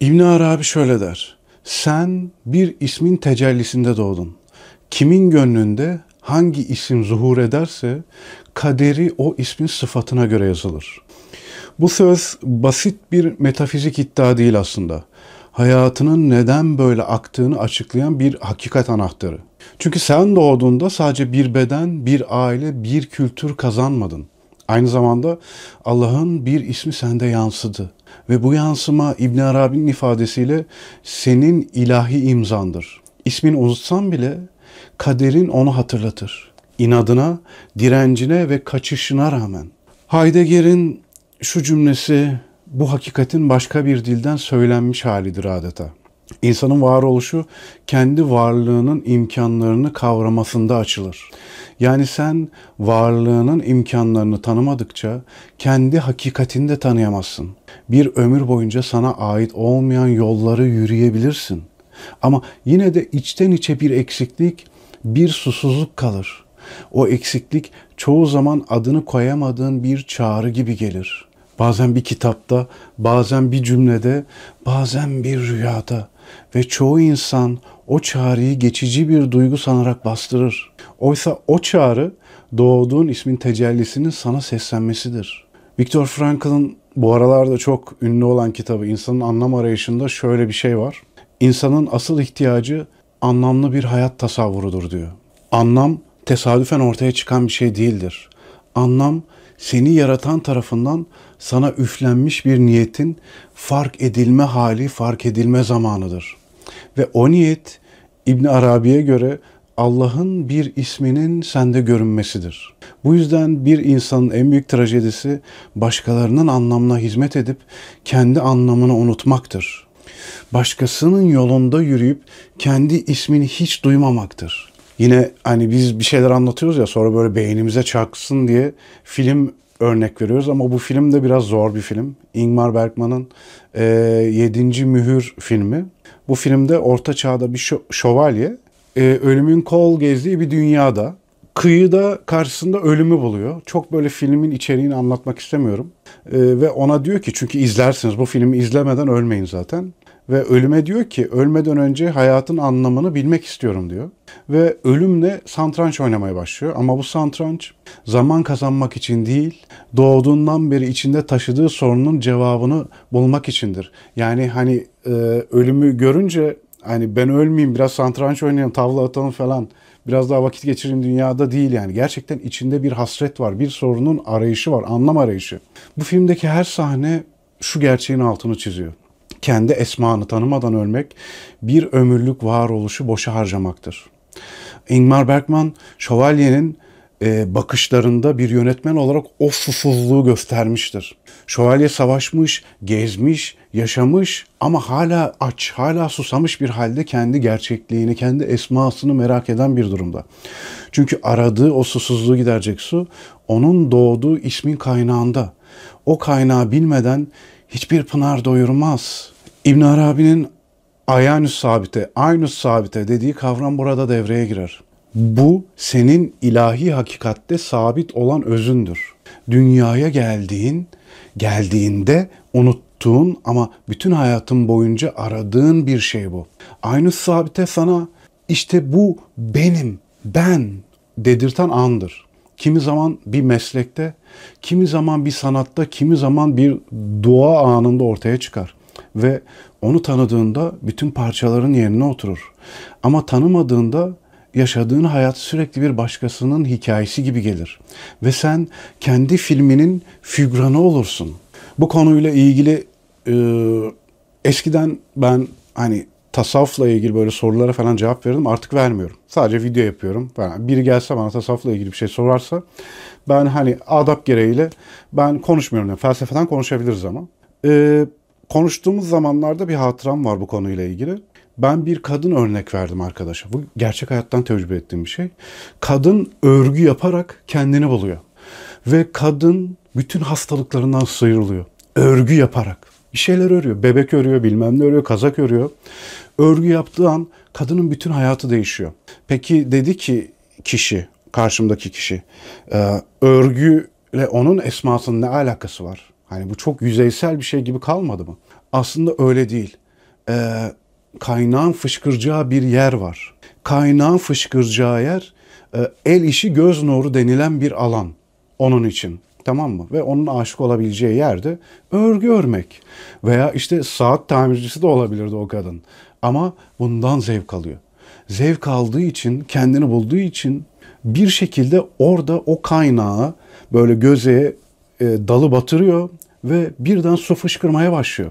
İbn Arabi şöyle der. Sen bir ismin tecellisinde doğdun. Kimin gönlünde hangi isim zuhur ederse kaderi o ismin sıfatına göre yazılır. Bu söz basit bir metafizik iddia değil aslında. Hayatının neden böyle aktığını açıklayan bir hakikat anahtarı. Çünkü sen doğduğunda sadece bir beden, bir aile, bir kültür kazanmadın. Aynı zamanda Allah'ın bir ismi sende yansıdı. Ve bu yansıma İbn Arabi'nin ifadesiyle senin ilahi imzandır. İsmini unutsan bile kaderin onu hatırlatır. İnadına, direncine ve kaçışına rağmen. Heidegger'in şu cümlesi bu hakikatin başka bir dilden söylenmiş halidir adeta. İnsanın varoluşu kendi varlığının imkanlarını kavramasında açılır. Yani sen varlığının imkanlarını tanımadıkça kendi hakikatini de tanıyamazsın. Bir ömür boyunca sana ait olmayan yolları yürüyebilirsin. Ama yine de içten içe bir eksiklik, bir susuzluk kalır. O eksiklik çoğu zaman adını koyamadığın bir çağrı gibi gelir. Bazen bir kitapta, bazen bir cümlede, bazen bir rüyada. Ve çoğu insan o çağrıyı geçici bir duygu sanarak bastırır. Oysa o çağrı doğduğun ismin tecellisinin sana seslenmesidir. Viktor Frankl'ın bu aralarda çok ünlü olan kitabı İnsanın Anlam Arayışında şöyle bir şey var. İnsanın asıl ihtiyacı anlamlı bir hayat tasavvurudur diyor. Anlam tesadüfen ortaya çıkan bir şey değildir. Anlam seni yaratan tarafından sana üflenmiş bir niyetin fark edilme hali, fark edilme zamanıdır. Ve o niyet İbn Arabi'ye göre Allah'ın bir isminin sende görünmesidir. Bu yüzden bir insanın en büyük trajedisi başkalarının anlamına hizmet edip kendi anlamını unutmaktır. Başkasının yolunda yürüyüp kendi ismini hiç duymamaktır. Yine hani biz bir şeyler anlatıyoruz ya sonra böyle beynimize çaksın diye film örnek veriyoruz ama bu film de biraz zor bir film. Ingmar Bergman'ın 7. Mühür filmi. Bu filmde orta çağda bir şövalye ölümün kol gezdiği bir dünyada kıyıda karşısında ölümü buluyor. Çok böyle filmin içeriğini anlatmak istemiyorum. Ve ona diyor ki çünkü izlersiniz bu filmi izlemeden ölmeyin zaten. Ve ölüme diyor ki ölmeden önce hayatın anlamını bilmek istiyorum diyor. Ve ölümle satranç oynamaya başlıyor. Ama bu satranç zaman kazanmak için değil, doğduğundan beri içinde taşıdığı sorunun cevabını bulmak içindir. Yani hani ölümü görünce hani ben ölmeyeyim biraz satranç oynayayım, tavla atalım falan biraz daha vakit geçireyim dünyada değil yani. Gerçekten içinde bir hasret var, bir sorunun arayışı var, anlam arayışı. Bu filmdeki her sahne şu gerçeğin altını çiziyor. Kendi esmanı tanımadan ölmek bir ömürlük varoluşu boşa harcamaktır. Ingmar Bergman, şövalyenin bakışlarında bir yönetmen olarak o susuzluğu göstermiştir. Şövalye savaşmış, gezmiş, yaşamış ama hala aç, hala susamış bir halde kendi gerçekliğini, kendi esmasını merak eden bir durumda. Çünkü aradığı o susuzluğu giderecek su, onun doğduğu ismin kaynağında. O kaynağı bilmeden hiçbir pınar doyurmaz. İbn Arabi'nin ayanüs sabite, aynüs sabite dediği kavram burada devreye girer. Bu senin ilahi hakikatte sabit olan özündür. Dünyaya geldiğinde unuttuğun ama bütün hayatın boyunca aradığın bir şey bu. Aynüs sabite sana işte bu benim, ben dedirten andır. Kimi zaman bir meslekte, kimi zaman bir sanatta, kimi zaman bir dua anında ortaya çıkar. Ve onu tanıdığında bütün parçaların yerine oturur. Ama tanımadığında yaşadığın hayat sürekli bir başkasının hikayesi gibi gelir. Ve sen kendi filminin fügranı olursun. Bu konuyla ilgili eskiden ben hani tasavvufla ilgili böyle sorulara falan cevap verirdim. Artık vermiyorum. Sadece video yapıyorum. Biri gelse bana tasavvufla ilgili bir şey sorarsa ben hani adap gereğiyle ben konuşmuyorum. Yani felsefeden konuşabiliriz ama. Konuştuğumuz zamanlarda bir hatıram var bu konuyla ilgili. Ben bir kadın örnek verdim arkadaşa. Bu gerçek hayattan tecrübe ettiğim bir şey. Kadın örgü yaparak kendini buluyor. Ve kadın bütün hastalıklarından sıyrılıyor. Örgü yaparak. Bir şeyler örüyor. Bebek örüyor, bilmem ne örüyor, kazak örüyor. Örgü yaptığı an kadının bütün hayatı değişiyor. Peki dedi ki kişi, karşımdaki kişi, örgüyle onun esmasının ne alakası var? Hani bu çok yüzeysel bir şey gibi kalmadı mı? Aslında öyle değil. kaynağın fışkıracağı bir yer var. Kaynağın fışkıracağı yer el işi göz nuru denilen bir alan onun için. Tamam mı? Ve onun aşık olabileceği yerde örgü örmek. Veya işte saat tamircisi de olabilirdi o kadın. Ama bundan zevk alıyor. Zevk aldığı için, kendini bulduğu için bir şekilde orada o kaynağı böyle göze dalı batırıyor ve birden su fışkırmaya başlıyor.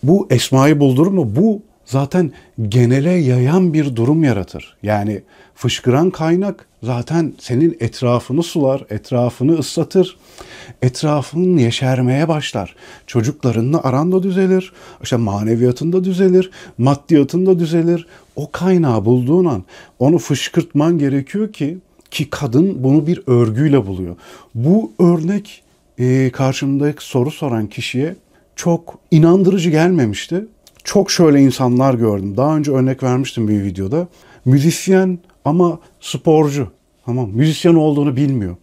Bu Esma'yı buldurur mu? Bu zaten genele yayan bir durum yaratır. Yani fışkıran kaynak zaten senin etrafını sular, etrafını ıslatır, etrafın yeşermeye başlar. Çocuklarınla aran da düzelir, işte maneviyatın da düzelir, maddiyatın da düzelir. O kaynağı bulduğun an onu fışkırtman gerekiyor ki kadın bunu bir örgüyle buluyor. Bu örnek karşımdaki soru soran kişiye çok inandırıcı gelmemişti. Çok şöyle insanlar gördüm. Daha önce örnek vermiştim bir videoda. Müzisyen ama sporcu. Tamam, müzisyen olduğunu bilmiyor.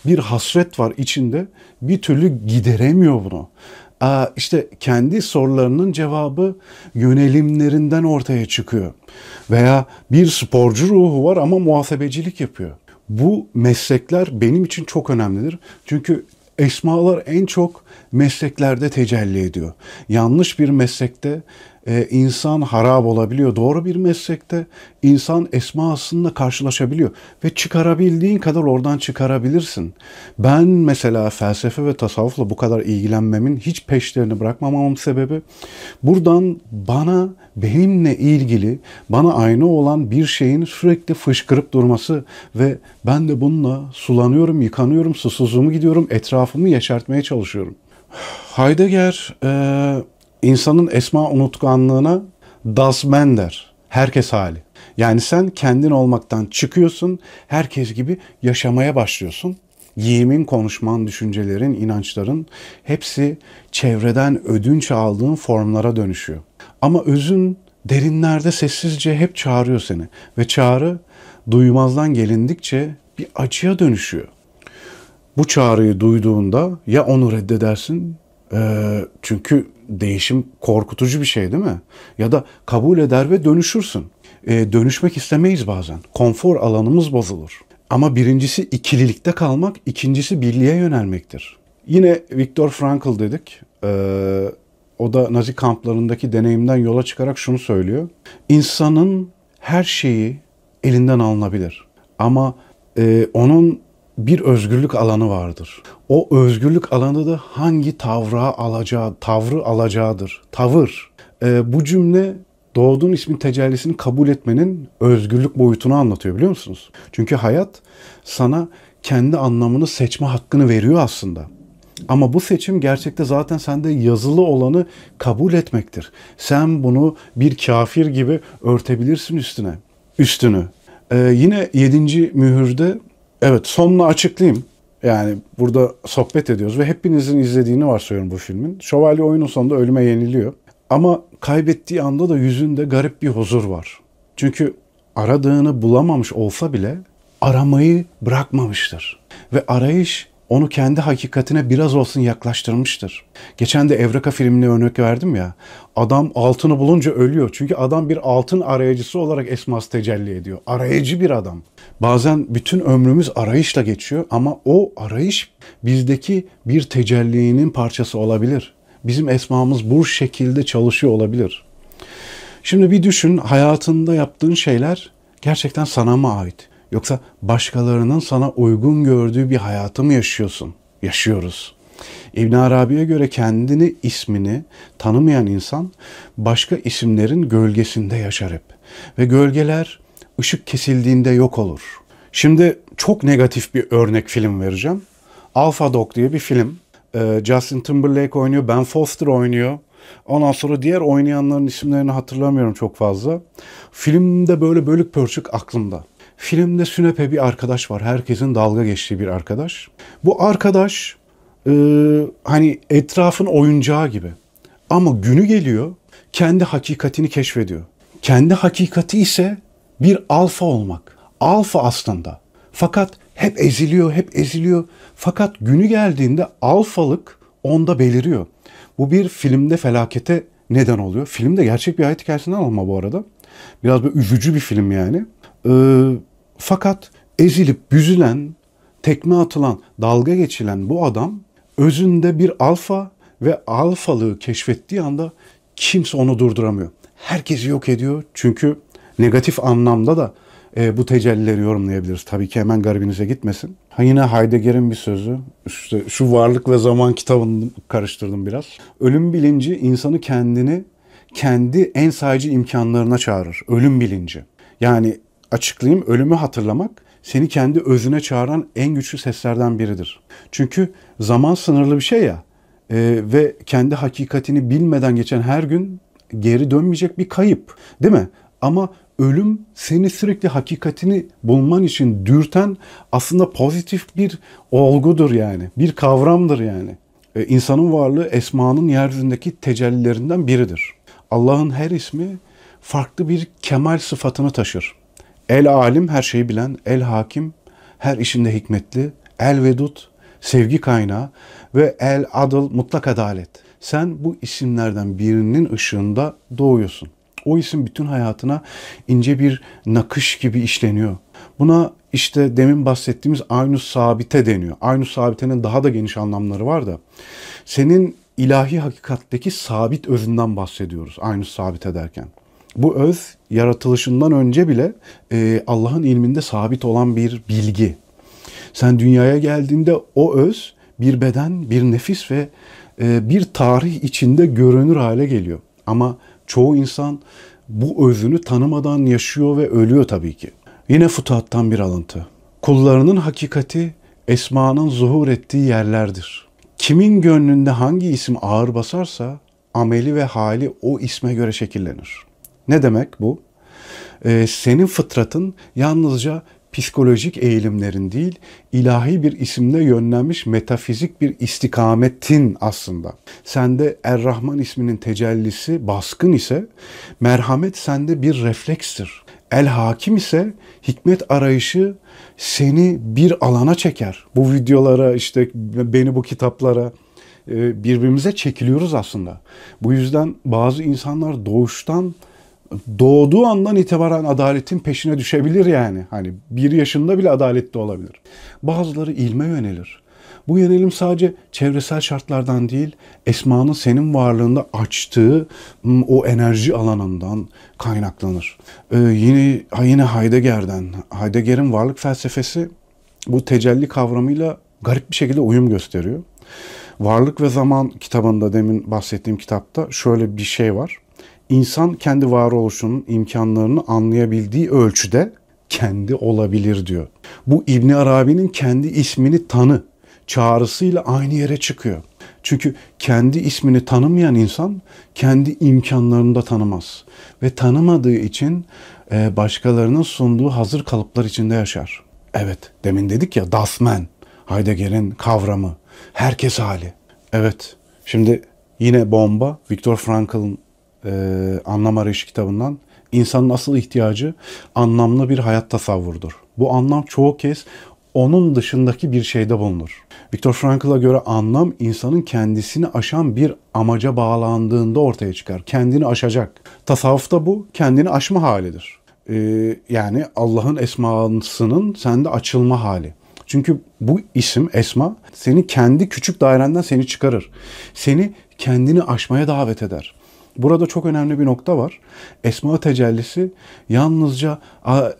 Bir hasret var içinde. Bir türlü gideremiyor bunu. İşte kendi sorularının cevabı yönelimlerinden ortaya çıkıyor. Veya bir sporcu ruhu var ama muhasebecilik yapıyor. Bu meslekler benim için çok önemlidir. Çünkü esmalar en çok mesleklerde tecelli ediyor. Yanlış bir meslekte insan harap olabiliyor. Doğru bir meslekte insan esmasıyla karşılaşabiliyor. Ve çıkarabildiğin kadar oradan çıkarabilirsin. Ben mesela felsefe ve tasavvufla bu kadar ilgilenmemin, hiç peşlerini bırakmamamın sebebi buradan benimle ilgili, bana aynı olan bir şeyin sürekli fışkırıp durması ve ben de bununla sulanıyorum, yıkanıyorum, susuzluğumu gidiyorum, etrafımı yeşertmeye çalışıyorum. Heidegger insanın esma unutkanlığına das Man der. Herkes hali. Yani sen kendin olmaktan çıkıyorsun, herkes gibi yaşamaya başlıyorsun. Yiyimin, konuşman, düşüncelerin, inançların hepsi çevreden ödünç aldığın formlara dönüşüyor. Ama özün derinlerde sessizce hep çağırıyor seni. Ve çağrı duymazdan gelindikçe bir acıya dönüşüyor. Bu çağrıyı duyduğunda ya onu reddedersin, çünkü değişim korkutucu bir şey değil mi? Ya da kabul eder ve dönüşürsün. Dönüşmek istemeyiz bazen. Konfor alanımız bozulur. Ama birincisi ikililikte kalmak, ikincisi birliğe yönelmektir. Yine Viktor Frankl dedik. O da Nazi kamplarındaki deneyimden yola çıkarak şunu söylüyor. İnsanın her şeyi elinden alınabilir. Ama onun bir özgürlük alanı vardır. O özgürlük alanı da hangi tavrı alacağıdır. Tavır. Bu cümle doğduğun ismin tecellisini kabul etmenin özgürlük boyutunu anlatıyor, biliyor musunuz? Çünkü hayat sana kendi anlamını seçme hakkını veriyor aslında. Ama bu seçim gerçekte zaten sende yazılı olanı kabul etmektir. Sen bunu bir kafir gibi örtebilirsin üstünü. Yine 7. mühürde, evet, sonunu açıklayayım. Yani burada sohbet ediyoruz ve hepinizin izlediğini varsayıyorum bu filmin. Şövalye oyunun sonunda ölüme yeniliyor. Ama kaybettiği anda da yüzünde garip bir huzur var. Çünkü aradığını bulamamış olsa bile aramayı bırakmamıştır. Ve arayış onu kendi hakikatine biraz olsun yaklaştırmıştır. Geçen de Evreka filmine örnek verdim ya. Adam altını bulunca ölüyor. Çünkü adam bir altın arayıcısı olarak esması tecelli ediyor. Arayıcı bir adam. Bazen bütün ömrümüz arayışla geçiyor ama o arayış bizdeki bir tecellinin parçası olabilir. Bizim esmamız bu şekilde çalışıyor olabilir. Şimdi bir düşün, hayatında yaptığın şeyler gerçekten sana mı ait? Yoksa başkalarının sana uygun gördüğü bir hayatı mı yaşıyorsun? Yaşıyoruz. İbn Arabi'ye göre kendini, ismini tanımayan insan başka isimlerin gölgesinde yaşar hep. Ve gölgeler ışık kesildiğinde yok olur. Şimdi çok negatif bir örnek film vereceğim. Alpha Dog diye bir film. Justin Timberlake oynuyor, Ben Foster oynuyor. Ondan sonra diğer oynayanların isimlerini hatırlamıyorum çok fazla. Filmde böyle bölük pörçük aklımda. Filmde sünepe bir arkadaş var. Herkesin dalga geçtiği bir arkadaş. Bu arkadaş hani etrafın oyuncağı gibi. Ama günü geliyor, kendi hakikatini keşfediyor. Kendi hakikati ise bir alfa olmak. Alfa aslında. Fakat hep eziliyor. Fakat günü geldiğinde alfalık onda beliriyor. Bu bir filmde felakete neden oluyor? Film de gerçek bir hayat hikayesinden alma bu arada. Biraz böyle üzücü bir film yani. Fakat ezilip büzülen, tekme atılan, dalga geçilen bu adam özünde bir alfa ve alfalığı keşfettiği anda kimse onu durduramıyor. Herkesi yok ediyor çünkü negatif anlamda da bu tecellileri yorumlayabiliriz. Tabii ki hemen garibinize gitmesin. Yine Heidegger'in bir sözü. İşte şu Varlık ve Zaman kitabını karıştırdım biraz. Ölüm bilinci insanı kendi en sayıcı imkanlarına çağırır. Ölüm bilinci. Yani açıklayayım, ölümü hatırlamak seni kendi özüne çağıran en güçlü seslerden biridir. Çünkü zaman sınırlı bir şey ya ve kendi hakikatini bilmeden geçen her gün geri dönmeyecek bir kayıp, değil mi? Ama ölüm seni sürekli hakikatini bulman için dürten aslında pozitif bir olgudur yani. Bir kavramdır yani. İnsanın varlığı esmanın yeryüzündeki tecellilerinden biridir. Allah'ın her ismi farklı bir kemal sıfatını taşır. El alim, her şeyi bilen; el hakim, her işinde hikmetli; el vedud, sevgi kaynağı ve el adıl, mutlak adalet. Sen bu isimlerden birinin ışığında doğuyorsun. O isim bütün hayatına ince bir nakış gibi işleniyor. Buna işte demin bahsettiğimiz aynus sabite deniyor. Aynus sabitenin daha da geniş anlamları var da. Senin ilahi hakikatteki sabit özünden bahsediyoruz aynus sabite derken. Bu öz yaratılışından önce bile Allah'ın ilminde sabit olan bir bilgi. Sen dünyaya geldiğinde o öz bir beden, bir nefis ve bir tarih içinde görünür hale geliyor. Ama çoğu insan bu özünü tanımadan yaşıyor ve ölüyor tabii ki. Yine Futuhat'tan bir alıntı. Kullarının hakikati esmanın zuhur ettiği yerlerdir. Kimin gönlünde hangi isim ağır basarsa ameli ve hali o isme göre şekillenir. Ne demek bu? Senin fıtratın yalnızca psikolojik eğilimlerin değil, ilahi bir isimle yönlenmiş metafizik bir istikametin aslında. Sende Er-Rahman isminin tecellisi baskın ise, merhamet sende bir reflekstir. El-Hakim ise hikmet arayışı seni bir alana çeker. Bu videolara, işte beni bu kitaplara, birbirimize çekiliyoruz aslında. Bu yüzden bazı insanlar doğduğu andan itibaren adaletin peşine düşebilir yani. Hani 1 yaşında bile adaletli olabilir. Bazıları ilme yönelir. Bu yönelim sadece çevresel şartlardan değil, esmanın senin varlığında açtığı o enerji alanından kaynaklanır. Yine Heidegger'in varlık felsefesi bu tecelli kavramıyla garip bir şekilde uyum gösteriyor. Varlık ve Zaman kitabında, demin bahsettiğim kitapta şöyle bir şey var. İnsan kendi varoluşunun imkanlarını anlayabildiği ölçüde kendi olabilir diyor. Bu İbn Arabi'nin kendi ismini tanı çağrısıyla aynı yere çıkıyor. Çünkü kendi ismini tanımayan insan kendi imkanlarını da tanımaz. Ve tanımadığı için başkalarının sunduğu hazır kalıplar içinde yaşar. Evet, demin dedik ya, Das Man, Heidegger'in kavramı, herkes hali. Evet, şimdi yine bomba, Viktor Frankl'ın Anlam Arayışı kitabından. İnsanın asıl ihtiyacı anlamlı bir hayat tasavvurudur. Bu anlam çoğu kez onun dışındaki bir şeyde bulunur. Viktor Frankl'a göre anlam insanın kendisini aşan bir amaca bağlandığında ortaya çıkar. Kendini aşacak. Tasavvufta bu kendini aşma halidir. Yani Allah'ın esmasının sende açılma hali. Çünkü bu isim, esma, seni kendi küçük dairenden seni çıkarır. Seni kendini aşmaya davet eder. Burada çok önemli bir nokta var. Esma tecellisi yalnızca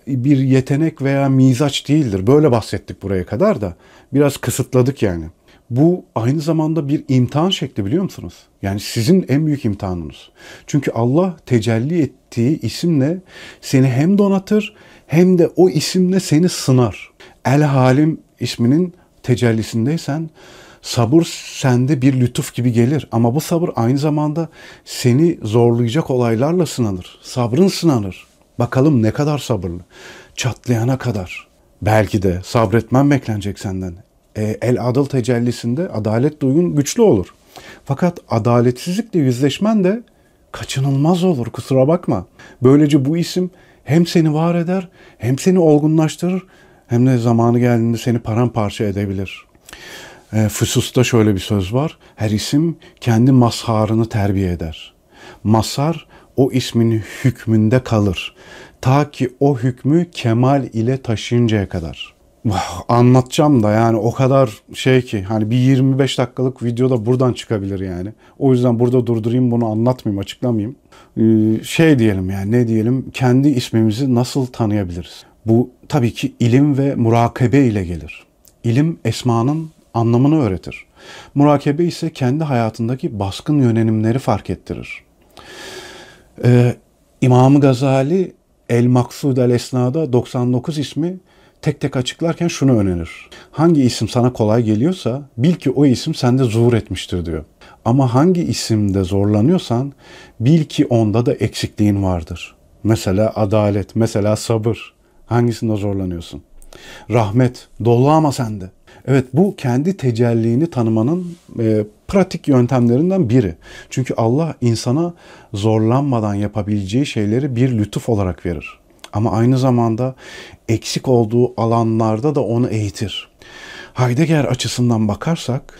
bir yetenek veya mizaç değildir. Böyle bahsettik buraya kadar da. Biraz kısıtladık yani. Bu aynı zamanda bir imtihan şekli, biliyor musunuz? Yani sizin en büyük imtihanınız. Çünkü Allah tecelli ettiği isimle seni hem donatır hem de o isimle seni sınar. El Halim isminin tecellisindeysen sabır sende bir lütuf gibi gelir. Ama bu sabır aynı zamanda seni zorlayacak olaylarla sınanır. Sabrın sınanır. Bakalım ne kadar sabırlı. Çatlayana kadar. Belki de sabretmen beklenecek senden. El adıl tecellisinde adalet duygun güçlü olur. Fakat adaletsizlikle yüzleşmen de kaçınılmaz olur, kusura bakma. Böylece bu isim hem seni var eder, hem seni olgunlaştırır, hem de zamanı geldiğinde seni paramparça edebilir. Füsus'ta şöyle bir söz var. Her isim kendi mazharını terbiye eder. Mazhar o ismin hükmünde kalır. Ta ki o hükmü kemal ile taşıyıncaya kadar. Anlatacağım da yani o kadar şey ki hani bir 25 dakikalık videoda buradan çıkabilir yani. O yüzden burada durdurayım, bunu anlatmayayım, açıklamayayım. Şey diyelim, yani ne diyelim, kendi ismimizi nasıl tanıyabiliriz? Bu tabii ki ilim ve murakabe ile gelir. İlim esmanın anlamını öğretir. Murakabe ise kendi hayatındaki baskın yönelimleri fark ettirir. İmam Gazali El Maksud El Esna'da 99 ismi tek tek açıklarken şunu önerir. Hangi isim sana kolay geliyorsa bil ki o isim sende zuhur etmiştir diyor. Ama hangi isimde zorlanıyorsan bil ki onda da eksikliğin vardır. Mesela adalet, mesela sabır. Hangisinde zorlanıyorsun? Rahmet, dolu ama sende. Evet, bu kendi tecellini tanımanın pratik yöntemlerinden biri. Çünkü Allah insana zorlanmadan yapabileceği şeyleri bir lütuf olarak verir. Ama aynı zamanda eksik olduğu alanlarda da onu eğitir. Heidegger açısından bakarsak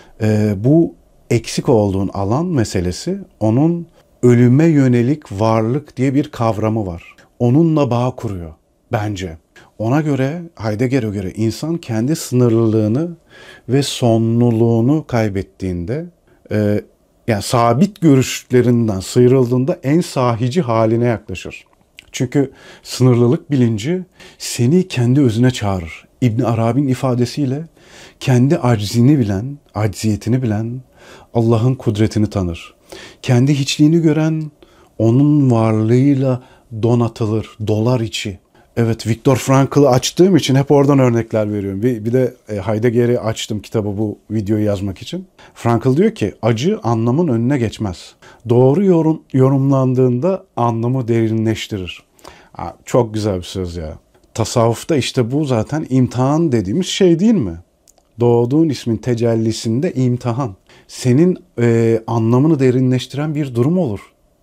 bu eksik olduğun alan meselesi, onun ölüme yönelik varlık diye bir kavramı var. Onunla bağ kuruyor bence. Ona göre, Heidegger'e göre insan kendi sınırlılığını ve sonluluğunu kaybettiğinde, yani sabit görüşlerinden sıyrıldığında en sahici haline yaklaşır. Çünkü sınırlılık bilinci seni kendi özüne çağırır. İbn Arabi'nin ifadesiyle kendi aczini bilen, acziyetini bilen Allah'ın kudretini tanır. Kendi hiçliğini gören onun varlığıyla donatılır, dolar içi. Evet, Viktor Frankl'ı açtığım için hep oradan örnekler veriyorum. Bir de Heidegger'i açtım kitabı bu videoyu yazmak için. Frankl diyor ki acı anlamın önüne geçmez. Doğru yorumlandığında anlamı derinleştirir. Çok güzel bir söz ya. Tasavvufta işte bu zaten imtihan dediğimiz şey değil mi? Doğduğun ismin tecellisinde imtihan. Senin anlamını derinleştiren bir durum olur.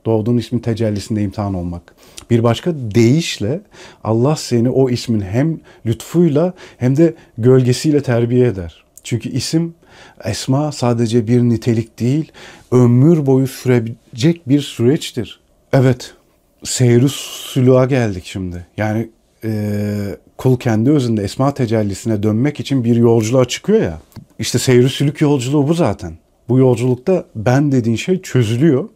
Doğduğun ismin tecellisinde imtihan olmak. Bir başka deyişle Allah seni o ismin hem lütfuyla hem de gölgesiyle terbiye eder. Çünkü isim, esma sadece bir nitelik değil, ömür boyu sürecek bir süreçtir. Evet, seyr-i sülûğa geldik şimdi. Yani kul kendi özünde esma tecellisine dönmek için bir yolculuğa çıkıyor ya. İşte seyr-i sülûk yolculuğu bu zaten. Bu yolculukta ben dediğin şey çözülüyor.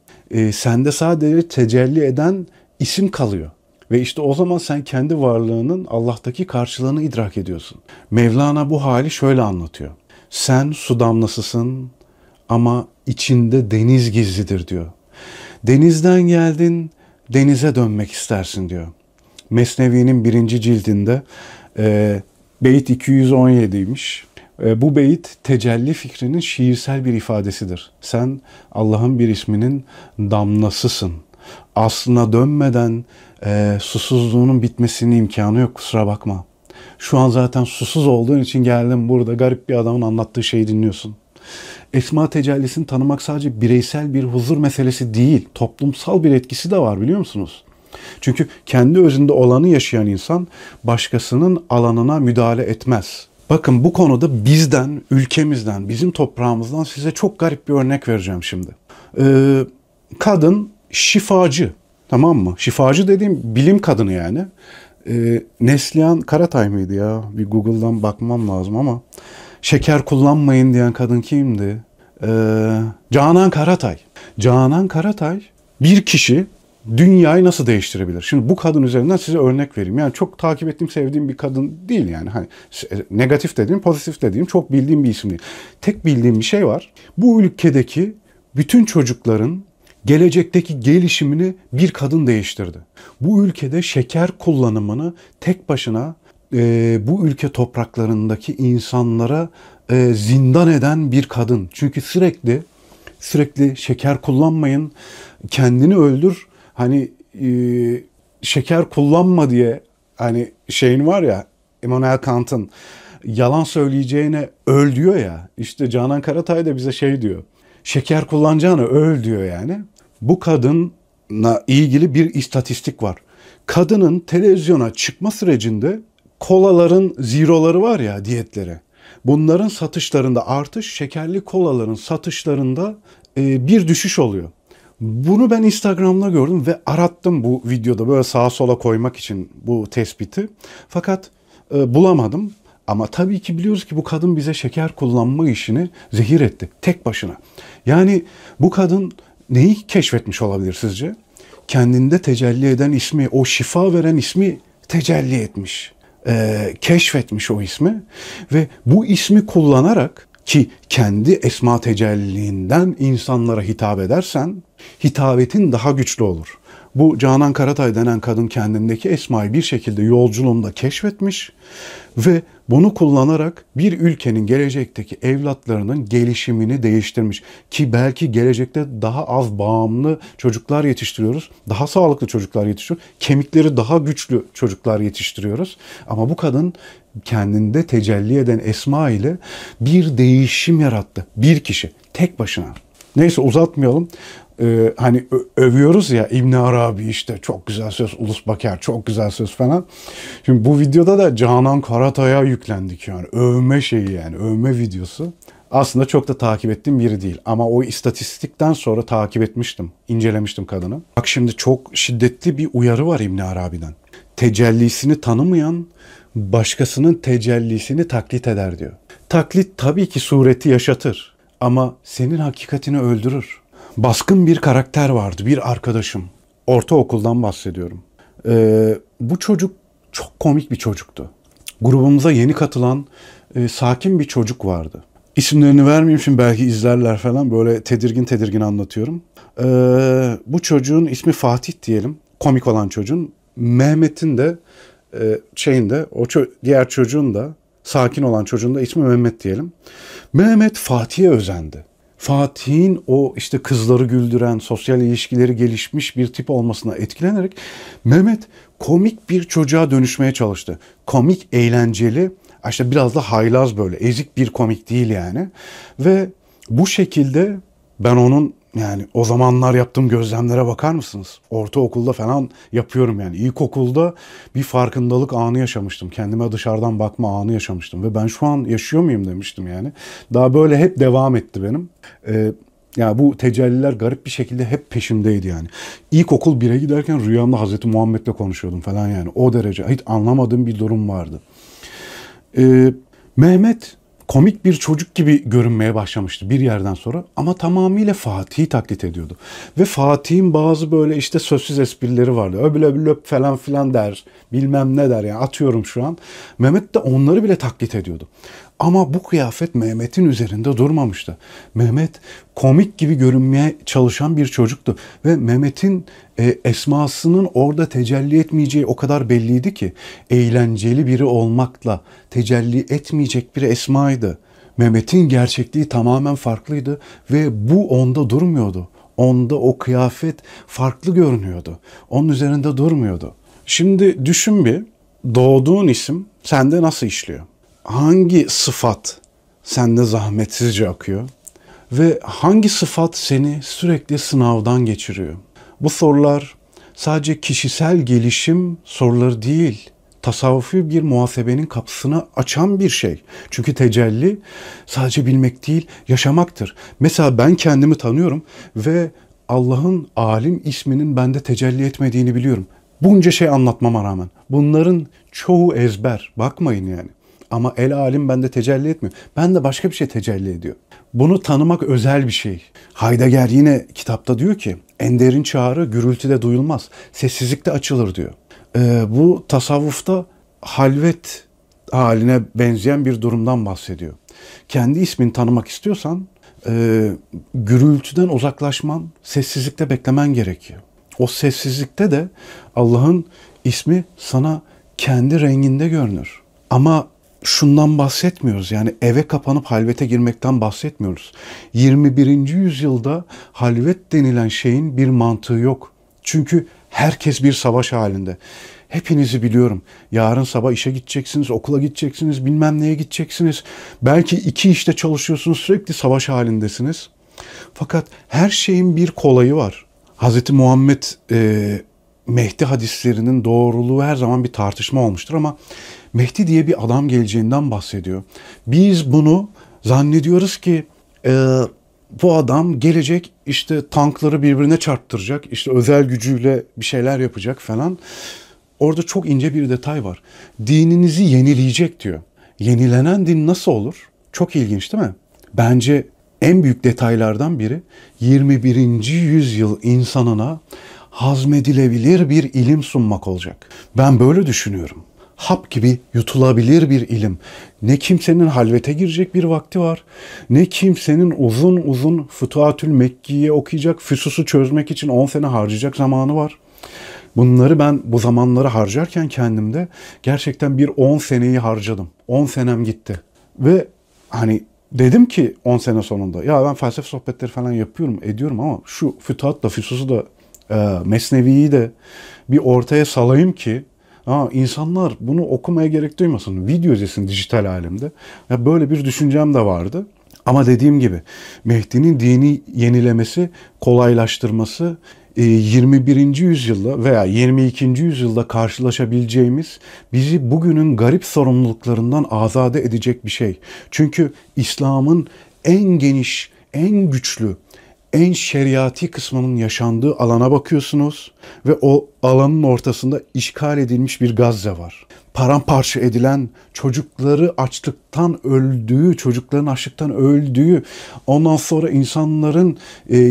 Sende sadece tecelli eden isim kalıyor. Ve işte o zaman sen kendi varlığının Allah'taki karşılığını idrak ediyorsun. Mevlana bu hali şöyle anlatıyor. Sen su damlasısın ama içinde deniz gizlidir diyor. Denizden geldin, denize dönmek istersin diyor. Mesnevi'nin 1. cildinde beyit 217'ymiş. Bu beyit tecelli fikrinin şiirsel bir ifadesidir. Sen Allah'ın bir isminin damlasısın. Aslına dönmeden susuzluğunun bitmesinin imkanı yok, kusura bakma. Şu an zaten susuz olduğun için geldim, burada garip bir adamın anlattığı şeyi dinliyorsun. Esma tecellisini tanımak sadece bireysel bir huzur meselesi değil, toplumsal bir etkisi de var, biliyor musunuz? Çünkü kendi özünde olanı yaşayan insan başkasının alanına müdahale etmez. Bakın, bu konuda bizden, ülkemizden, bizim toprağımızdan size çok garip bir örnek vereceğim şimdi. Kadın şifacı, tamam mı? Şifacı dediğim bilim kadını yani. Neslihan Karatay mıydı ya? Bir Google'dan bakmam lazım ama. Şeker kullanmayın diyen kadın kimdi? Canan Karatay. Canan Karatay bir kişi dünyayı nasıl değiştirebilir? Şimdi bu kadın üzerinden size örnek vereyim. Yani çok takip ettiğim, sevdiğim bir kadın değil yani. Hani negatif dediğim, pozitif dediğim, çok bildiğim bir isim değil. Tek bildiğim bir şey var. Bu ülkedeki bütün çocukların gelecekteki gelişimini bir kadın değiştirdi. Bu ülkede şeker kullanımını tek başına bu ülke topraklarındaki insanlara zindan eden bir kadın. Çünkü sürekli şeker kullanmayın, kendini öldür. Hani şeker kullanma diye, hani şeyin var ya, Immanuel Kant'ın yalan söyleyeceğine öl diyor ya. İşte Canan Karatay da bize şey diyor. Şeker kullanacağına öl diyor yani. Bu kadınla ilgili bir istatistik var. Kadının televizyona çıkma sürecinde kolaların zeroları var ya, diyetleri. Bunların satışlarında artış, şekerli kolaların satışlarında bir düşüş oluyor. Bunu ben Instagram'da gördüm ve arattım bu videoda böyle sağa sola koymak için bu tespiti. Fakat bulamadım. Ama tabii ki biliyoruz ki bu kadın bize şeker kullanma işini zehir etti tek başına. Yani bu kadın neyi keşfetmiş olabilir sizce? Kendinde tecelli eden ismi, o şifa veren ismi tecelli etmiş. Keşfetmiş o ismi ve bu ismi kullanarak, ki kendi esma tecelliliğinden insanlara hitap edersen hitabetin daha güçlü olur. Bu Canan Karatay denen kadın kendindeki esmayı bir şekilde yolculuğunda keşfetmiş ve bunu kullanarak bir ülkenin gelecekteki evlatlarının gelişimini değiştirmiş. Ki belki gelecekte daha az bağımlı çocuklar yetiştiriyoruz. Daha sağlıklı çocuklar yetiştiriyoruz. Kemikleri daha güçlü çocuklar yetiştiriyoruz. Ama bu kadın kendinde tecelli eden esma ile bir değişim yarattı. Bir kişi tek başına. Neyse uzatmayalım. Hani övüyoruz ya İbn Arabi işte çok güzel söz, Ulus Baker çok güzel söz falan. Şimdi bu videoda da Canan Karatay'a yüklendik yani. Övme şeyi yani, övme videosu. Aslında çok da takip ettiğim biri değil. Ama o istatistikten sonra takip etmiştim, incelemiştim kadını. Bak şimdi çok şiddetli bir uyarı var İbn Arabi'den. Tecellisini tanımayan başkasının tecellisini taklit eder diyor. Taklit tabii ki sureti yaşatır ama senin hakikatini öldürür. Baskın bir karakter vardı, bir arkadaşım. Ortaokuldan bahsediyorum. Bu çocuk çok komik bir çocuktu. Grubumuza yeni katılan sakin bir çocuk vardı. İsimlerini vermeyeyim şimdi belki izlerler falan, böyle tedirgin tedirgin anlatıyorum. Bu çocuğun ismi Fatih diyelim. Komik olan çocuğun. Mehmet'in de diğer çocuğun da, sakin olan çocuğun da ismi Mehmet diyelim. Mehmet Fatih'e özendi. Fatih'in o işte kızları güldüren, sosyal ilişkileri gelişmiş bir tip olmasına etkilenerek Mehmet komik bir çocuğa dönüşmeye çalıştı. Komik, eğlenceli, işte biraz da haylaz, böyle ezik bir komik değil yani. Ve bu şekilde ben onun, yani o zamanlar yaptığım gözlemlere bakar mısınız? Ortaokulda falan yapıyorum yani. İlkokulda bir farkındalık anı yaşamıştım. Kendime dışarıdan bakma anı yaşamıştım. Ve ben şu an yaşıyor muyum demiştim yani. Daha böyle hep devam etti benim. Yani bu tecelliler garip bir şekilde hep peşimdeydi yani. İlkokul 1'e giderken rüyamda Hazreti Muhammed'le konuşuyordum falan yani. O derece hiç anlamadığım bir durum vardı. Mehmet komik bir çocuk gibi görünmeye başlamıştı bir yerden sonra ama tamamıyla Fatih'i taklit ediyordu. Ve Fatih'in bazı böyle işte sözsüz esprileri vardı. Öbül öbül öp falan filan der, bilmem ne der yani, atıyorum şu an. Mehmet de onları bile taklit ediyordu. Ama bu kıyafet Mehmet'in üzerinde durmamıştı. Mehmet komik gibi görünmeye çalışan bir çocuktu. Ve Mehmet'in esmasının orada tecelli etmeyeceği o kadar belliydi ki, eğlenceli biri olmakla tecelli etmeyecek bir esmaydı. Mehmet'in gerçekliği tamamen farklıydı ve bu onda durmuyordu. Onda o kıyafet farklı görünüyordu. Onun üzerinde durmuyordu. Şimdi düşün bir, doğduğun isim sende nasıl işliyor? Hangi sıfat sende zahmetsizce akıyor? Ve hangi sıfat seni sürekli sınavdan geçiriyor? Bu sorular sadece kişisel gelişim soruları değil, tasavvufi bir muhasebenin kapısını açan bir şey. Çünkü tecelli sadece bilmek değil, yaşamaktır. Mesela ben kendimi tanıyorum ve Allah'ın alim isminin bende tecelli etmediğini biliyorum. Bunca şey anlatmama rağmen. Bunların çoğu ezber. Bakmayın yani. Ama el alim bende tecelli etmiyor. Bende başka bir şey tecelli ediyor. Bunu tanımak özel bir şey. Heidegger yine kitapta diyor ki, en derin çağrı gürültüde duyulmaz, sessizlikte açılır diyor. Bu tasavvufta halvet haline benzeyen bir durumdan bahsediyor. Kendi ismini tanımak istiyorsan gürültüden uzaklaşman, sessizlikte beklemen gerekiyor. O sessizlikte de Allah'ın ismi sana kendi renginde görünür. Ama şundan bahsetmiyoruz, yani eve kapanıp halvete girmekten bahsetmiyoruz. 21. yüzyılda halvet denilen şeyin bir mantığı yok. Çünkü herkes bir savaş halinde. Hepinizi biliyorum. Yarın sabah işe gideceksiniz, okula gideceksiniz, bilmem neye gideceksiniz. Belki 2 işte çalışıyorsunuz, sürekli savaş halindesiniz. Fakat her şeyin bir kolayı var. Hz. Muhammed Mehdi hadislerinin doğruluğu her zaman bir tartışma olmuştur ama Mehdi diye bir adam geleceğinden bahsediyor. Biz bunu zannediyoruz ki Bu adam gelecek, işte tankları birbirine çarptıracak, işte özel gücüyle bir şeyler yapacak falan. Orada çok ince bir detay var. Dininizi yenileyecek diyor. Yenilenen din nasıl olur? Çok ilginç değil mi? Bence en büyük detaylardan biri 21. yüzyıl insanına hazmedilebilir bir ilim sunmak olacak. Ben böyle düşünüyorum. Hap gibi yutulabilir bir ilim. Ne kimsenin halvete girecek bir vakti var, ne kimsenin uzun uzun Fütuhatül Mekki'ye okuyacak, füsusu çözmek için 10 sene harcayacak zamanı var. Bunları ben bu zamanları harcarken kendimde gerçekten bir 10 seneyi harcadım. 10 senem gitti. Ve hani dedim ki 10 sene sonunda ya ben felsefe sohbetleri falan yapıyorum, ediyorum ama şu Fütuhat da, Füsus'u da, Mesnevi'yi de bir ortaya salayım ki insanlar bunu okumaya gerek duymasın. Video izlesin dijital alemde. Ya böyle bir düşüncem de vardı. Ama dediğim gibi Mehdi'nin dini yenilemesi, kolaylaştırması 21. yüzyılda veya 22. yüzyılda karşılaşabileceğimiz bizi bugünün garip sorumluluklarından azade edecek bir şey. Çünkü İslam'ın en geniş, en güçlü, en şeriatî kısmının yaşandığı alana bakıyorsunuz ve o alanın ortasında işgal edilmiş bir Gazze var. Paramparça edilen, çocukları açlıktan öldüğü, çocukların açlıktan öldüğü, ondan sonra insanların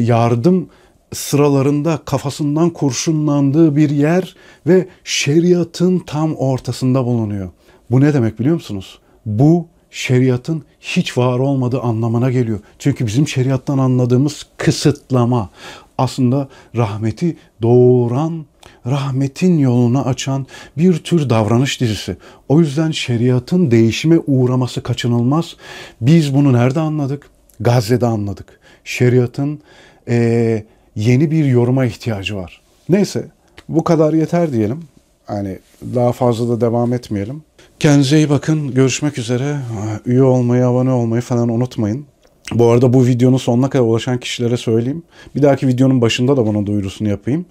yardım sıralarında kafasından kurşunlandığı bir yer ve şeriatın tam ortasında bulunuyor. Bu ne demek biliyor musunuz? Bu şeriatın hiç var olmadığı anlamına geliyor. Çünkü bizim şeriattan anladığımız kısıtlama aslında rahmeti doğuran, rahmetin yolunu açan bir tür davranış dizisi. O yüzden şeriatın değişime uğraması kaçınılmaz. Biz bunu nerede anladık? Gazze'de anladık. Şeriatın yeni bir yoruma ihtiyacı var. Neyse, bu kadar yeter diyelim. Hani daha fazla da devam etmeyelim. Kendinize iyi bakın. Görüşmek üzere. Üye olmayı, abone olmayı falan unutmayın. Bu arada bu videonun sonuna kadar ulaşan kişilere söyleyeyim. Bir dahaki videonun başında da bunun duyurusunu yapayım.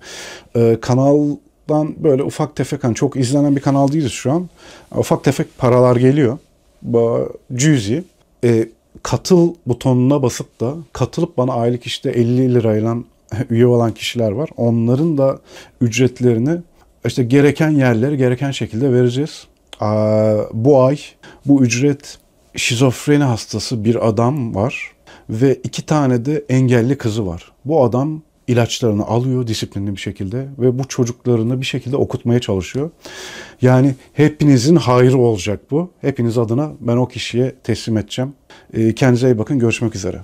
Kanaldan böyle ufak tefek, hani çok izlenen bir kanal değiliz şu an. Ufak tefek paralar geliyor. Cüzi. Katıl butonuna basıp da katılıp bana aylık işte 50 lirayla üye olan kişiler var. Onların da ücretlerini işte gereken yerlere gereken şekilde vereceğiz. Bu ay bu ücret, şizofreni hastası bir adam var ve 2 tane de engelli kızı var. Bu adam ilaçlarını alıyor disiplinli bir şekilde ve bu çocuklarını bir şekilde okutmaya çalışıyor. Yani hepinizin hayrı olacak bu. Hepiniz adına ben o kişiye teslim edeceğim. Kendinize iyi bakın. Görüşmek üzere.